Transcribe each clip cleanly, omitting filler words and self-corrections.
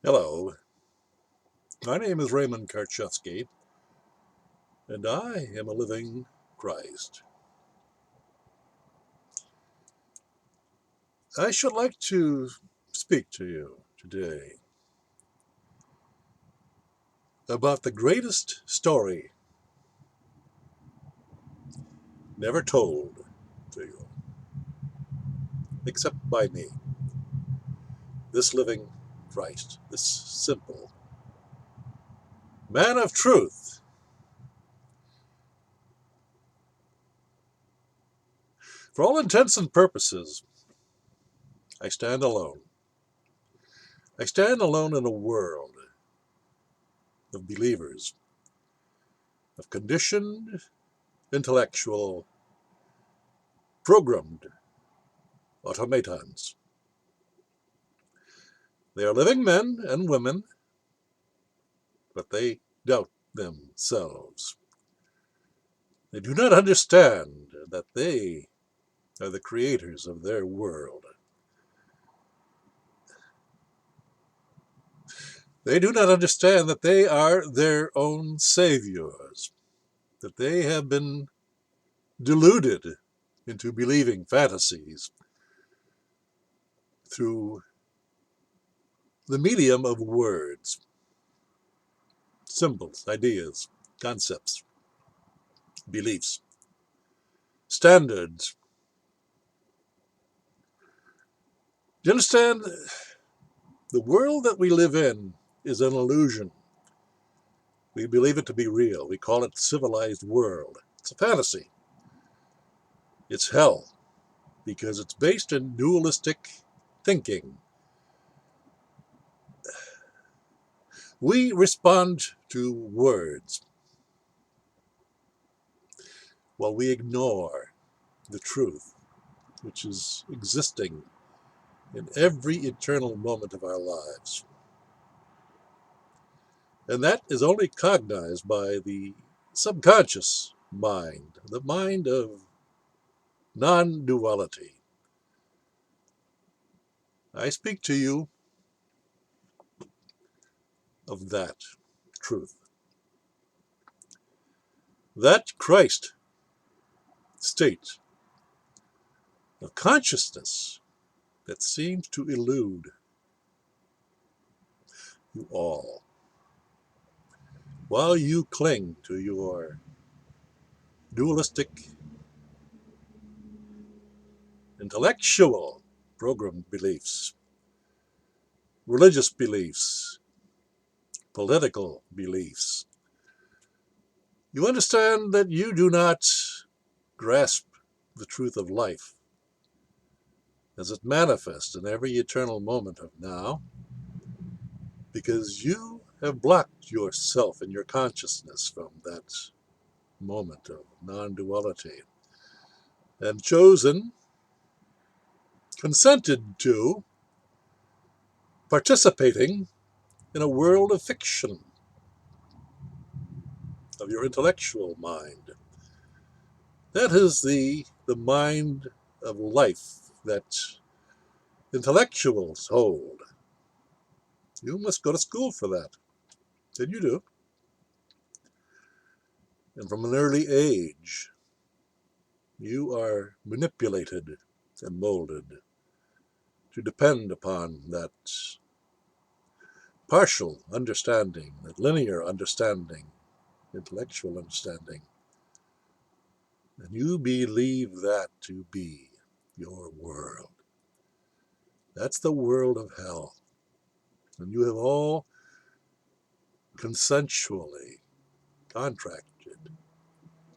Hello, my name is Raymond Karchevsky, and I am a living Christ. I should like to speak to you today about the greatest story never told to you, except by me, this living Christ, this simple man of truth. For all intents and purposes, I stand alone. I stand alone in a world of believers, of conditioned, intellectual, programmed automatons. They are living men and women, but they doubt themselves. They do not understand that they are the creators of their world. They do not understand that they are their own saviors, that they have been deluded into believing fantasies through the medium of words, symbols, ideas, concepts, beliefs, standards. Do you understand? The world that we live in is an illusion. We believe it to be real. We call it civilized world. It's a fantasy. It's hell because it's based in dualistic thinking. We respond to words while we ignore the truth, which is existing in every eternal moment of our lives. And that is only cognized by the subconscious mind, the mind of non-duality. I speak to you of that truth. That Christ state of consciousness that seems to elude you all, while you cling to your dualistic, intellectual programmed beliefs, religious beliefs, political beliefs. You understand that you do not grasp the truth of life as it manifests in every eternal moment of now, because you have blocked yourself and your consciousness from that moment of non-duality and chosen, consented to, participating in a world of fiction of your intellectual mind. That is the mind of life that intellectuals hold. You must go to school for that. And you do. And from an early age, you are manipulated and molded to depend upon that partial understanding, that linear understanding, intellectual understanding. And you believe that to be your world. That's the world of hell. And you have all consensually contracted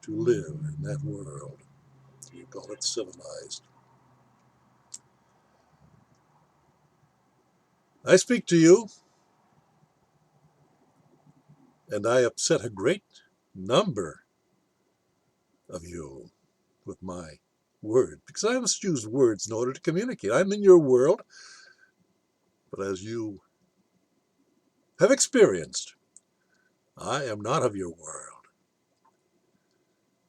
to live in that world. You call it civilized. I speak to you, and I upset a great number of you with my word, because I must use words in order to communicate. I'm in your world, but as you have experienced, I am not of your world.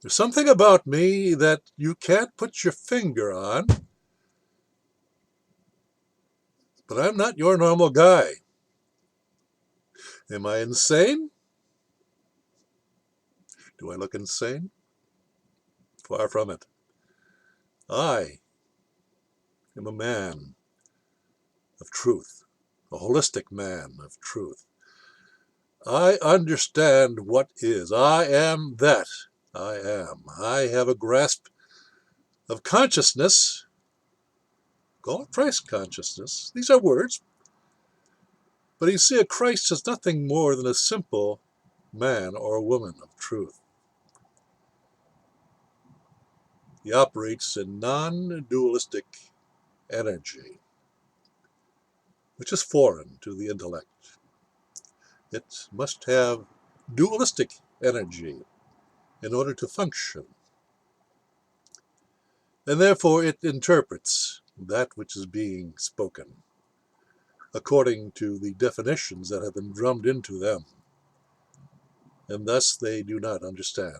There's something about me that you can't put your finger on, but I'm not your normal guy. Am I insane? Do I look insane? Far from it. I am a man of truth, a holistic man of truth. I understand what is. I am that. I am. I have a grasp of consciousness. Call it Christ consciousness. These are words. But you see, a Christ is nothing more than a simple man or woman of truth. He operates in non-dualistic energy, which is foreign to the intellect. It must have dualistic energy in order to function. And therefore it interprets that which is being spoken according to the definitions that have been drummed into them, and thus they do not understand.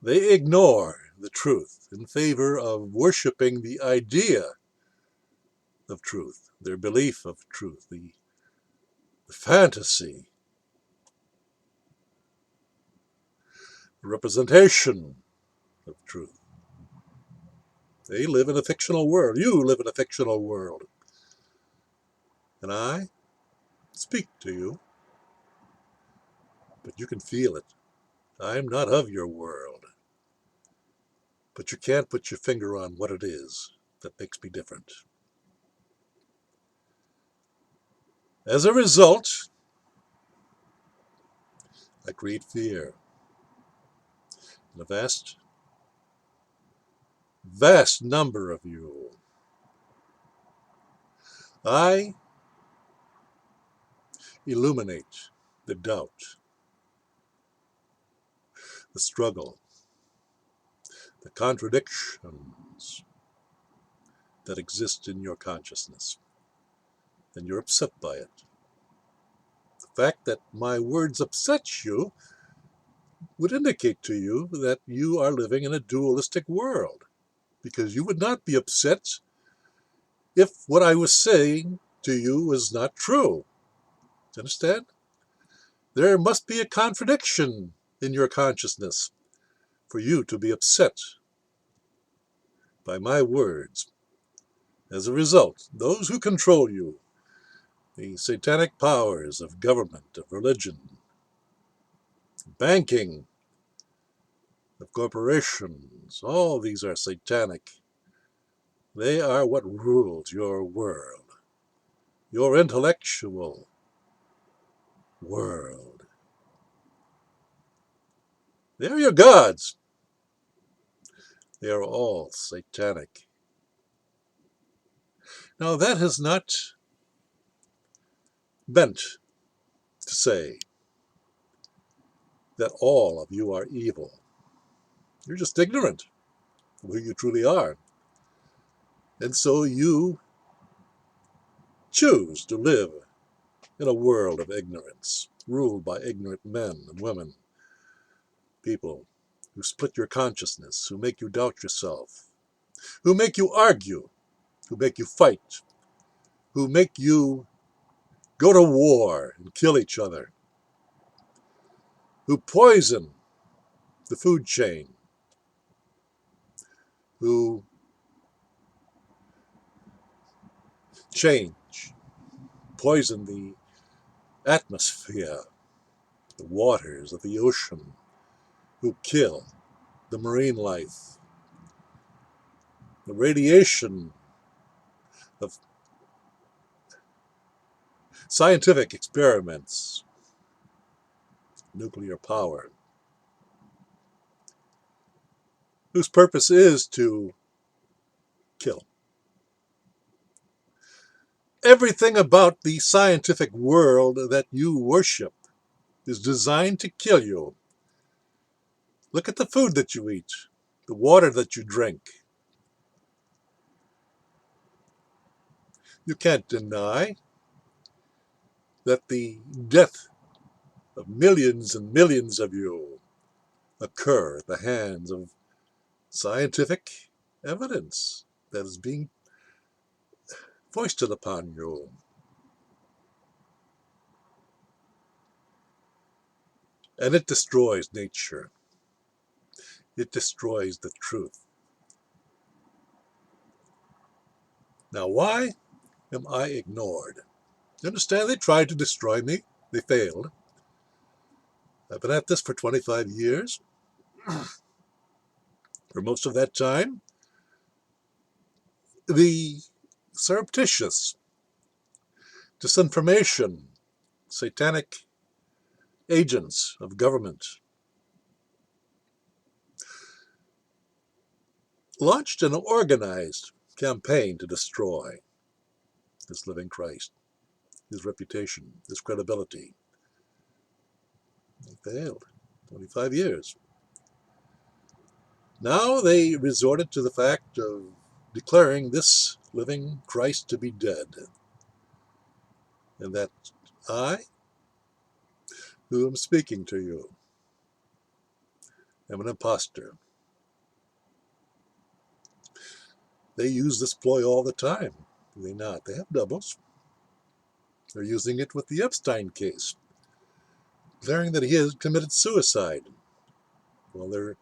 They ignore the truth in favor of worshiping the idea of truth, their belief of truth, the fantasy, the representation of truth. They live in a fictional world. You live in a fictional world. And I speak to you, but you can feel it. I'm not of your world. But you can't put your finger on what it is that makes me different. As a result, I create fear in a vast, vast number of you. I illuminate the doubt, the struggle, the contradictions that exist in your consciousness, and you're upset by it. The fact that my words upset you would indicate to you that you are living in a dualistic world, because you would not be upset if what I was saying to you was not true. Understand? There must be a contradiction in your consciousness for you to be upset by my words. As a result, those who control you, the satanic powers of government, of religion, banking, of corporations, all these are satanic. They are what rules your world, your intellectual world. They are your gods. They are all satanic. Now, that has not meant to say that all of you are evil. You're just ignorant of who you truly are. And so you choose to live in a world of ignorance, ruled by ignorant men and women, people who split your consciousness, who make you doubt yourself, who make you argue, who make you fight, who make you go to war and kill each other, who poison the food chain, who change, poison the atmosphere, the waters of the ocean, who kill the marine life, the radiation of scientific experiments, nuclear power, whose purpose is to kill. Everything about the scientific world that you worship is designed to kill you. Look at the food that you eat, the water that you drink. You can't deny that the death of millions and millions of you occur at the hands of scientific evidence that is being foisted upon you. And it destroys nature. It destroys the truth. Now, why am I ignored? You understand? They tried to destroy me. They failed. I've been at this for 25 years. For most of that time, the surreptitious, disinformation, satanic agents of government launched an organized campaign to destroy this living Christ, his reputation, his credibility. They failed. 25 years. Now they resorted to the fact of declaring this living Christ to be dead, and that I, who am speaking to you, am an imposter. They use this ploy all the time, do they not? They have doubles. They're using it with the Epstein case, declaring that he has committed suicide. Well, there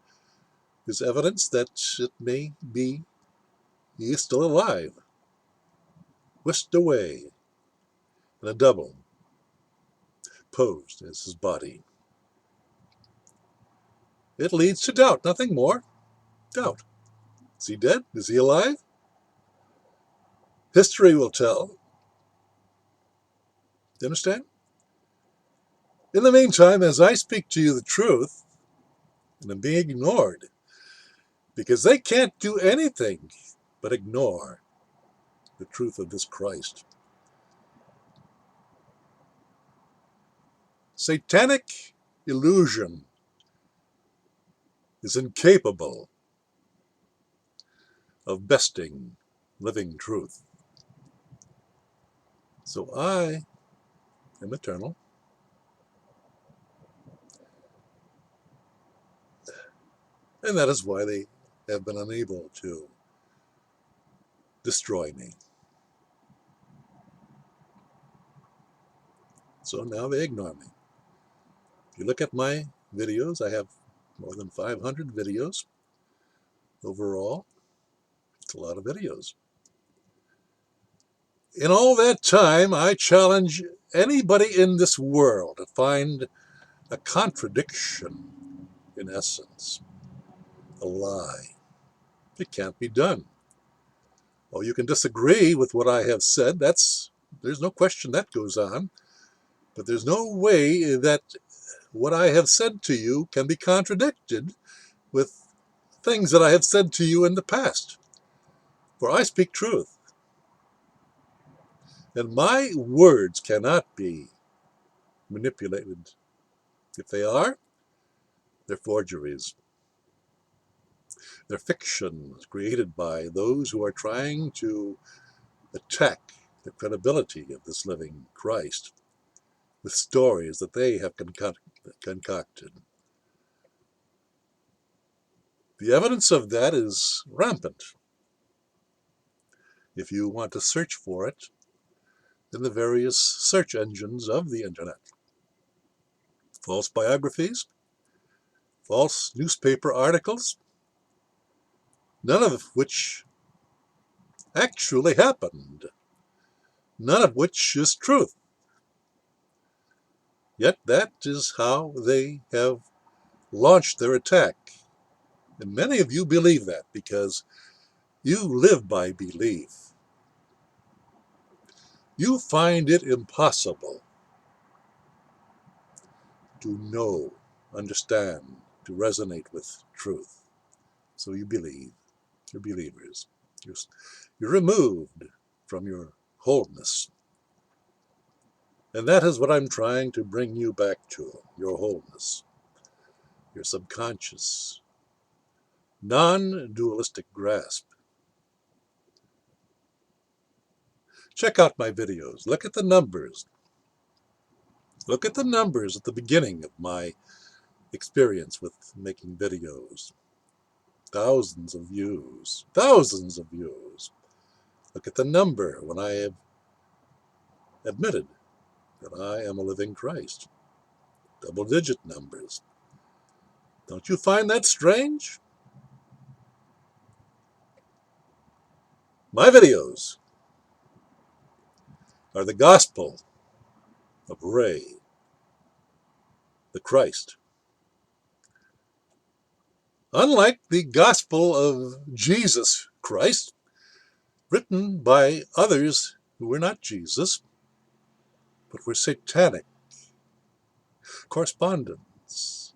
is evidence that it may be he is still alive, whisked away in a double, posed as his body. It leads to doubt, nothing more. Doubt. Is he dead? Is he alive? History will tell. Do you understand? In the meantime, as I speak to you the truth, and I'm being ignored, because they can't do anything but ignore the truth of this Christ. Satanic illusion is incapable of besting living truth. So I am eternal. And that is why they have been unable to destroy me. So now they ignore me. If you look at my videos, I have more than 500 videos overall. It's a lot of videos. In all that time, I challenge anybody in this world to find a contradiction, in essence, a lie. It can't be done. Oh, you can disagree with what I have said. There's no question that goes on. But there's no way that what I have said to you can be contradicted with things that I have said to you in the past. For I speak truth. And my words cannot be manipulated. If they are, they're forgeries. They're fictions created by those who are trying to attack the credibility of this living Christ with stories that they have concocted. The evidence of that is rampant. If you want to search for it in the various search engines of the internet. False biographies, false newspaper articles, none of which actually happened, none of which is truth. Yet that is how they have launched their attack. And many of you believe that because you live by belief. You find it impossible to know, understand, to resonate with truth. So you believe. You're believers. You're removed from your wholeness. And that is what I'm trying to bring you back to, your wholeness, your subconscious, non-dualistic grasp. Check out my videos. Look at the numbers. Look at the numbers at the beginning of my experience with making videos. Thousands of views. Thousands of views. Look at the number when I have admitted that I am a living Christ. double-digit numbers. Don't you find that strange? My videos are the gospel of Ray, the Christ. Unlike the gospel of Jesus Christ, written by others who were not Jesus, but were satanic correspondents,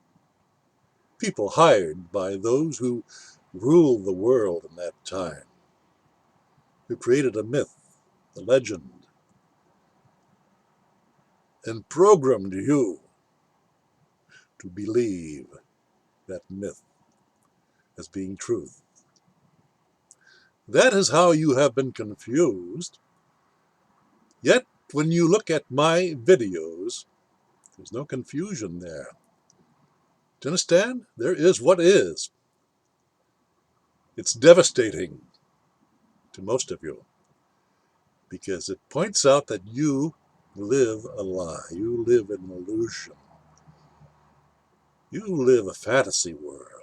people hired by those who ruled the world in that time, who created a myth, a legend, and programmed you to believe that myth as being truth. That is how you have been confused. Yet, when you look at my videos, there's no confusion there. Do you understand? There is what is. It's devastating to most of you because it points out that you live a lie. You live an illusion. You live a fantasy world.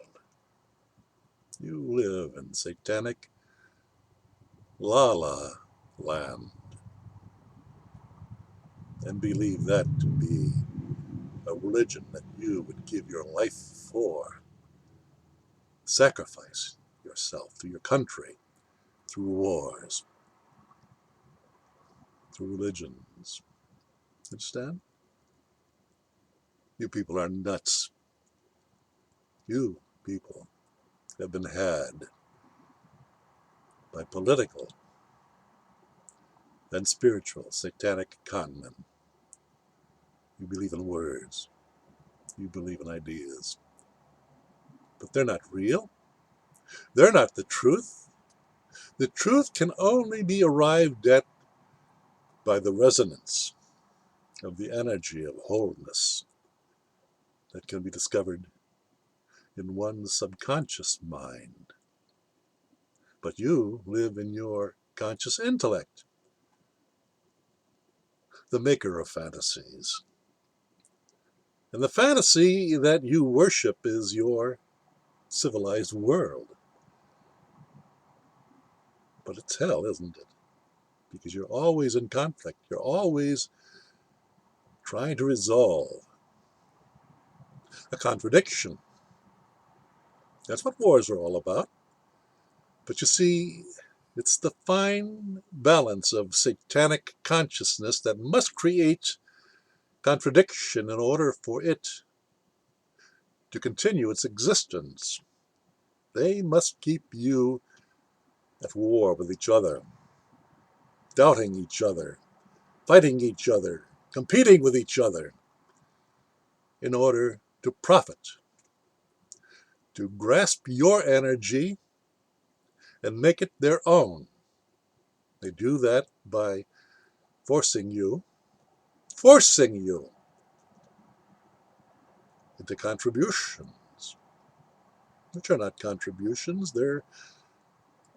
You live in satanic la-la land and believe that to be a religion that you would give your life for. Sacrifice yourself to your country through wars, through religions. Understand? You people are nuts. You people have been had by political and spiritual satanic conmen. You believe in words. You believe in ideas. But they're not real. They're not the truth. The truth can only be arrived at by the resonance of the energy of wholeness that can be discovered in one's subconscious mind. But you live in your conscious intellect, the maker of fantasies. And the fantasy that you worship is your civilized world. But it's hell, isn't it? Because you're always in conflict. You're always trying to resolve a contradiction. That's what wars are all about. But you see, it's the fine balance of satanic consciousness that must create contradiction in order for it to continue its existence. They must keep you at war with each other, doubting each other, fighting each other, competing with each other in order to profit, to grasp your energy and make it their own. They do that by forcing you into contributions, which are not contributions, they're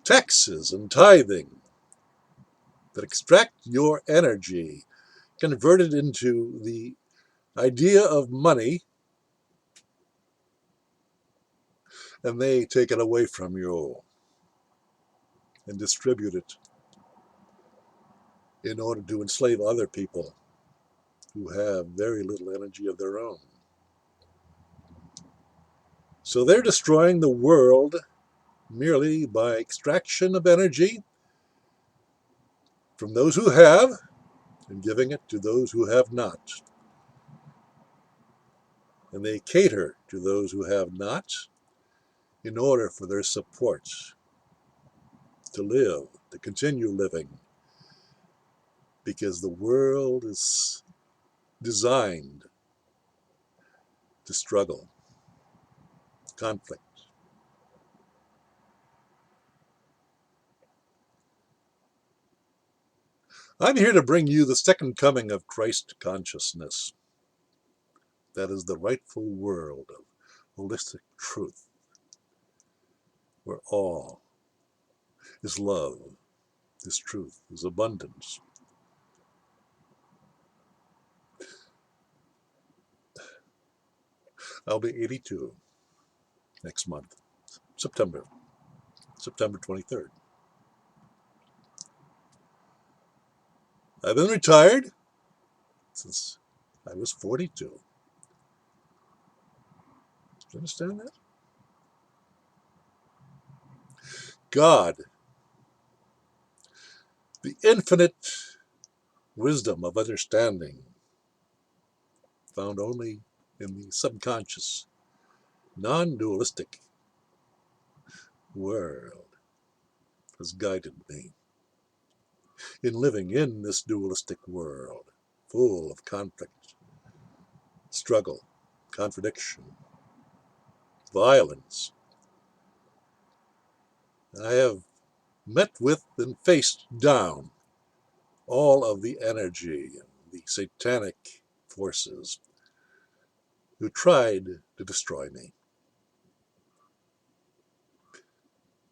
taxes and tithing that extract your energy, convert it into the idea of money, and they take it away from you and distribute it in order to enslave other people who have very little energy of their own. So they're destroying the world merely by extraction of energy from those who have and giving it to those who have not. And they cater to those who have not in order for their support to live, to continue living, because the world is designed to struggle, conflict. I'm here to bring you the second coming of Christ consciousness. That is the rightful world of holistic truth, where all is love, is truth, is abundance. I'll be 82 next month, September 23rd. I've been retired since I was 42. Do you understand that? God, the infinite wisdom of understanding, found only in the subconscious, non-dualistic world, has guided me in living in this dualistic world, full of conflict, struggle, contradiction, violence. I have met with and faced down all of the energy and the satanic forces who tried to destroy me.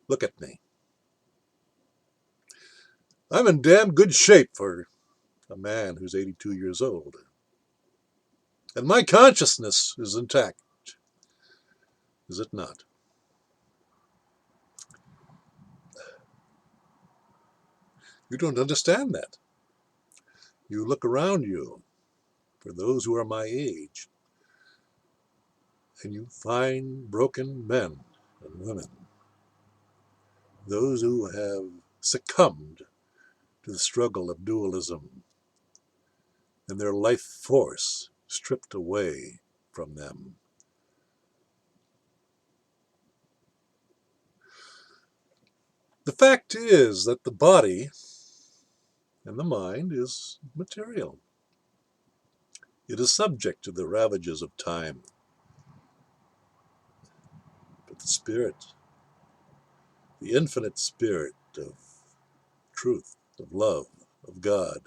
Look at me. I'm in damn good shape for a man who's 82 years old. And my consciousness is intact, is it not? You don't understand that. You look around you, for those who are my age, and you find broken men and women, those who have succumbed to the struggle of dualism and their life force stripped away from them. The fact is that the body and the mind is material. It is subject to the ravages of time. But the spirit, the infinite spirit of truth, of love, of God,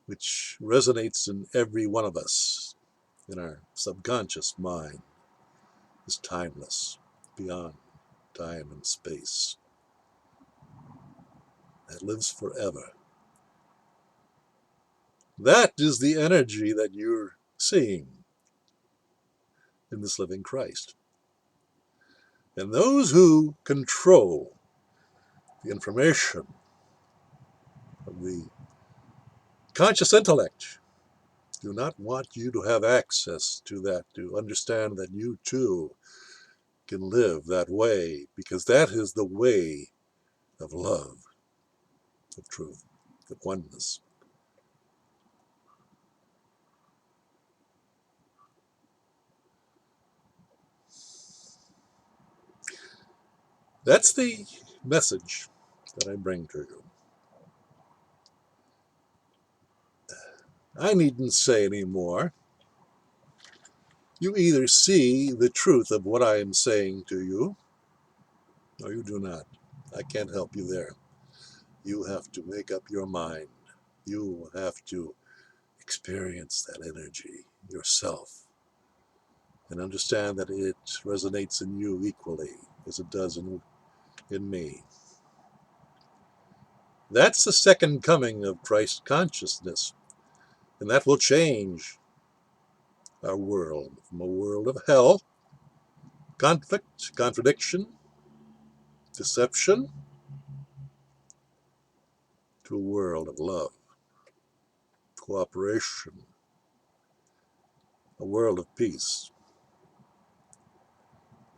which resonates in every one of us, in our subconscious mind, is timeless, beyond time and space. That lives forever. That is the energy that you're seeing in this living Christ. And those who control the information of the conscious intellect do not want you to have access to that, to understand that you too can live that way, because that is the way of love, of truth, of oneness. That's the message that I bring to you. I needn't say any more. You either see the truth of what I am saying to you, or you do not. I can't help you there. You have to make up your mind. You have to experience that energy yourself and understand that it resonates in you equally as it does in me. That's the second coming of Christ consciousness, and that will change our world from a world of hell, conflict, contradiction, deception, to a world of love, cooperation, a world of peace.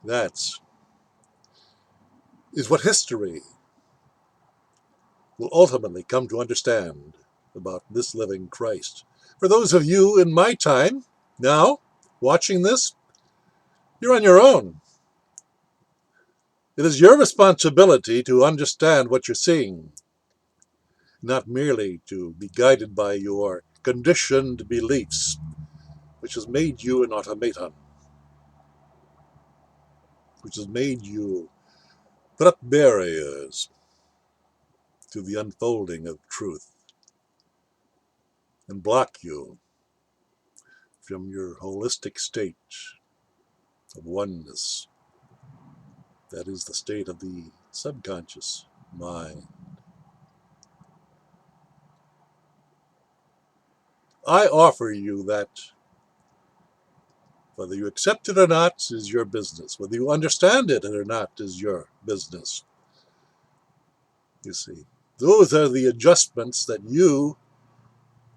That is what history will ultimately come to understand about this living Christ. For those of you in my time, now, watching this, you're on your own. It is your responsibility to understand what you're seeing, not merely to be guided by your conditioned beliefs, which has made you an automaton, which has made you put up barriers to the unfolding of truth and block you from your holistic state of oneness. That is the state of the subconscious mind. I offer you that Whether you accept it or not is your business. Whether you understand it or not is your business. You see, those are the adjustments that you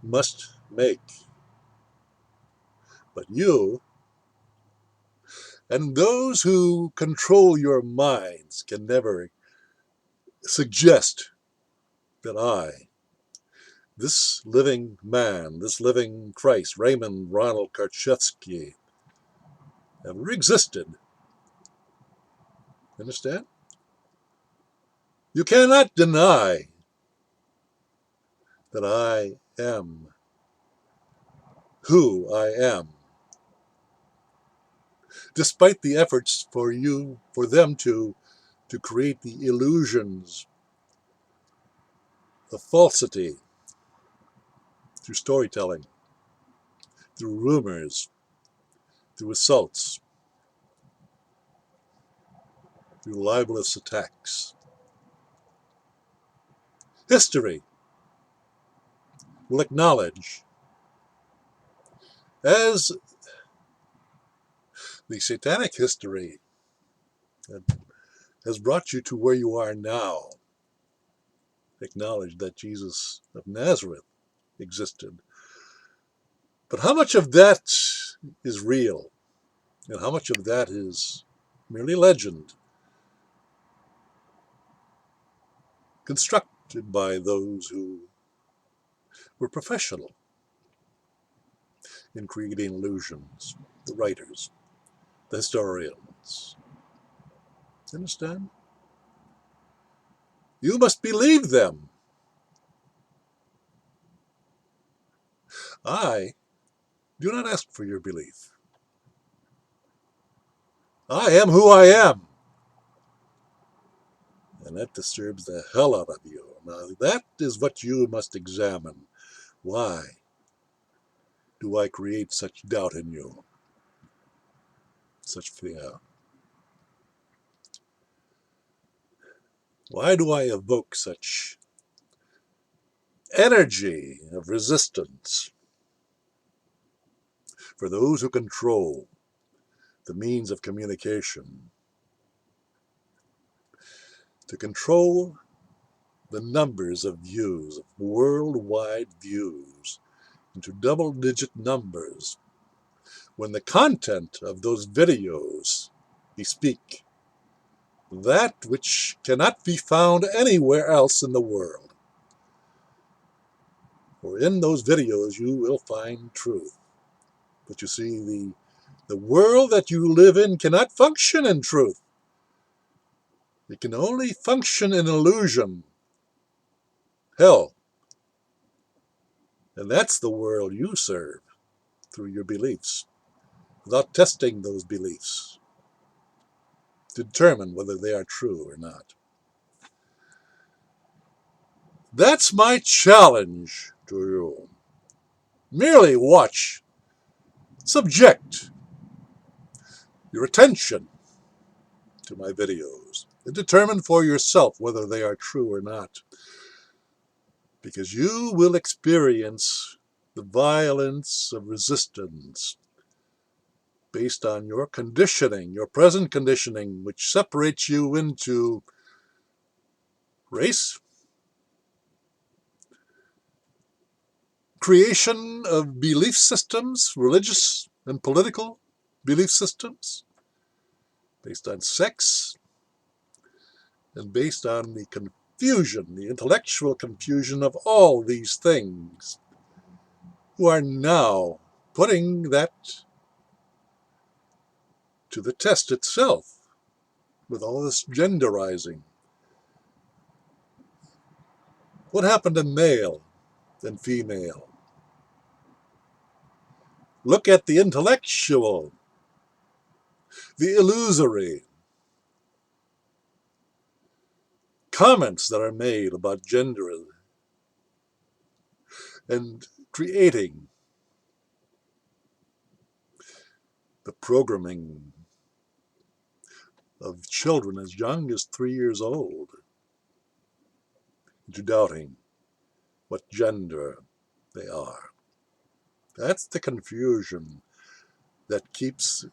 must make. But you and those who control your minds can never suggest that this living man, this living Christ, Raymond Ronald Karczewski, ever existed. Understand? You cannot deny that I am who I am, despite the efforts for them to create the illusions of falsity through storytelling, through rumors, through assaults, through libelous attacks. History will acknowledge, as the satanic history that has brought you to where you are now, acknowledge that Jesus of Nazareth existed. But how much of that is real, and how much of that is merely legend, constructed by those who were professional in creating illusions, the writers, the historians. Understand? You must believe them. I do not ask for your belief. I am who I am. And that disturbs the hell out of you. Now, that is what you must examine. Why do I create such doubt in you? Such fear? Why do I evoke such energy of resistance for those who control the means of communication, to control the numbers of views, of worldwide views, into double-digit numbers, when the content of those videos bespeak that which cannot be found anywhere else in the world? For in those videos you will find truth. But you see, the world that you live in cannot function in truth. It can only function in illusion, hell. And that's the world you serve through your beliefs, without testing those beliefs to determine whether they are true or not. That's my challenge to you. Merely watch, subject your attention to my videos, and determine for yourself whether they are true or not. Because you will experience the violence of resistance based on your conditioning, your present conditioning, which separates you into race, creation of belief systems, religious and political belief systems, based on sex, and based on the confusion, the intellectual confusion of all these things, who are now putting that to the test itself with all this genderizing. What happened to male and female? Look at the intellectual, the illusory comments that are made about gender and creating the programming of children as young as 3 years old into doubting what gender they are. That's the confusion that keeps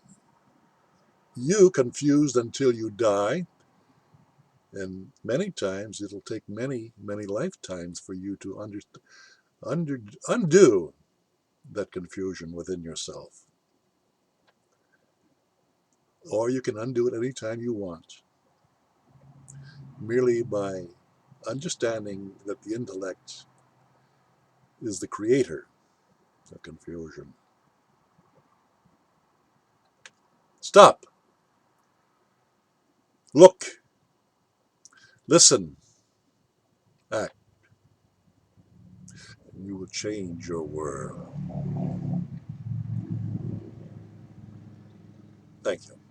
you confused until you die. And many times it'll take many, many lifetimes for you to undo that confusion within yourself. Or you can undo it anytime you want, merely by understanding that the intellect is the creator of confusion. Stop. Look. Listen. Act. And you will change your world. Thank you.